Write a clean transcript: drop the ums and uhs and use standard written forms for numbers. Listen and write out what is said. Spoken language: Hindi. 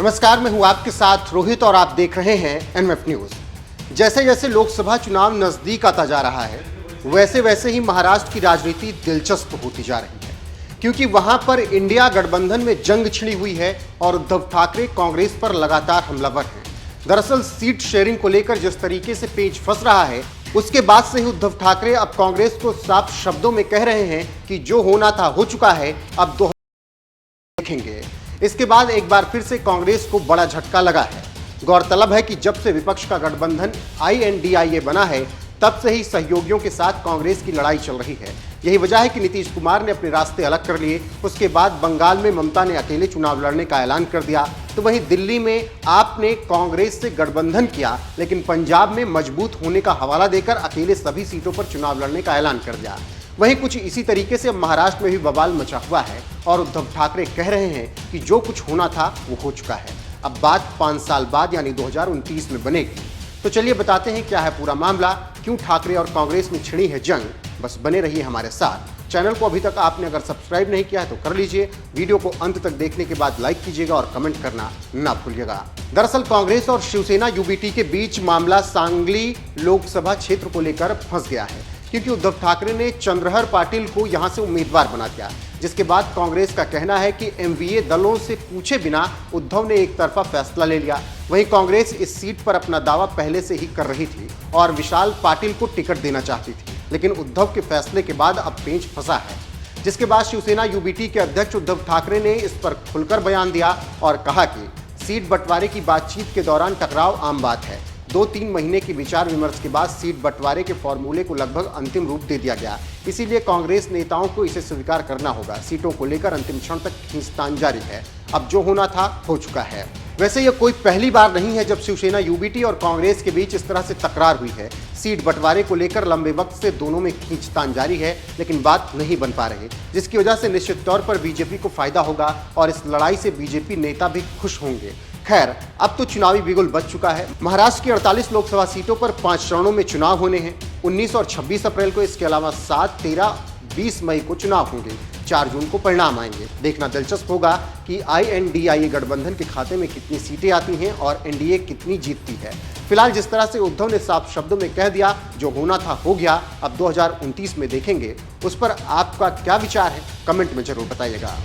नमस्कार, मैं हूं आपके साथ रोहित और आप देख रहे हैं एनएफ न्यूज। जैसे जैसे लोकसभा चुनाव नजदीक आता जा रहा है, वैसे वैसे ही महाराष्ट्र की राजनीति दिलचस्प होती जा रही है, क्योंकि वहां पर इंडिया गठबंधन में जंग छिड़ी हुई है और उद्धव ठाकरे कांग्रेस पर लगातार हमलावर हैं। दरअसल सीट शेयरिंग को लेकर जिस तरीके से पेच फंस रहा है, उसके बाद से ही उद्धव ठाकरे अब कांग्रेस को साफ शब्दों में कह रहे हैं कि जो होना था हो चुका है, अब देखेंगे। इसके बाद एक बार फिर से कांग्रेस को बड़ा झटका लगा है। गौरतलब है कि जब से विपक्ष का गठबंधन INDIA बना है, तब से ही सहयोगियों के साथ कांग्रेस की लड़ाई चल रही है। यही वजह है कि नीतीश कुमार ने अपने रास्ते अलग कर लिए। उसके बाद बंगाल में ममता ने अकेले चुनाव लड़ने का ऐलान कर दिया, तो वहीं दिल्ली में आप ने कांग्रेस से गठबंधन किया, लेकिन पंजाब में मजबूत होने का हवाला देकर अकेले सभी सीटों पर चुनाव लड़ने का ऐलान कर दिया। वहीं कुछ इसी तरीके से अब महाराष्ट्र में भी बवाल मचा हुआ है और उद्धव ठाकरे कह रहे हैं कि जो कुछ होना था वो हो चुका है। अब बात 5 साल बाद यानी 2029 में बनेगी। तो चलिए बताते हैं क्या है पूरा मामला, क्यों ठाकरे और कांग्रेस में छिड़ी है जंग। बस बने रहिए हमारे साथ। चैनल को अभी तक आपने अगर सब्सक्राइब नहीं किया है तो कर लीजिए। वीडियो को अंत तक देखने के बाद लाइक कीजिएगा और कमेंट करना ना भूलिएगा। दरअसल कांग्रेस और शिवसेना UBT के बीच मामला सांगली लोकसभा क्षेत्र को लेकर फंस गया है, क्योंकि उद्धव ठाकरे ने चंद्रहर पाटिल को यहां से उम्मीदवार बना दिया, जिसके बाद कांग्रेस का कहना है कि MVA दलों से पूछे बिना उद्धव ने एक तरफा फैसला ले लिया। वहीं कांग्रेस इस सीट पर अपना दावा पहले से ही कर रही थी और विशाल पाटिल को टिकट देना चाहती थी, लेकिन उद्धव के फैसले के बाद अब पेंच फंसा है। जिसके बाद शिवसेना UBT के अध्यक्ष उद्धव ठाकरे ने इस पर खुलकर बयान दिया और कहा कि सीट बंटवारे की बातचीत के दौरान टकराव आम बात है। 2-3 महीने की विचार विमर्श के बाद सीट बंटवारे के फॉर्मूले को लगभग अंतिम रूप दे दिया गया, इसीलिए कांग्रेस नेताओं को इसे स्वीकार करना होगा। सीटों को लेकर अंतिम क्षण तक खींचतान जारी है। अब जो होना था हो चुका है। वैसे यह कोई पहली बार नहीं है जब शिवसेना UBT और कांग्रेस के बीच इस तरह से तकरार हुई है। सीट बंटवारे को लेकर लंबे वक्त से दोनों में खींचतान जारी है, लेकिन बात नहीं बन पा रही, जिसकी वजह से निश्चित तौर पर बीजेपी को फायदा होगा और इस लड़ाई से बीजेपी नेता भी खुश होंगे। खैर, अब तो चुनावी बिगुल बच चुका है। महाराष्ट्र की 48 लोकसभा सीटों पर 5 चरणों में चुनाव होने हैं। 19 और 26 अप्रैल को, इसके अलावा 7, 13, 20 मई को चुनाव होंगे। 4 जून को परिणाम आएंगे। देखना दिलचस्प होगा कि INDIA गठबंधन के खाते में कितनी सीटें आती हैं और NDA कितनी जीतती है। फिलहाल जिस तरह से उद्धव ने साफ शब्दों में कह दिया जो होना था हो गया, अब 2029 में देखेंगे। उस पर आपका क्या विचार है, कमेंट में जरूर बताइएगा।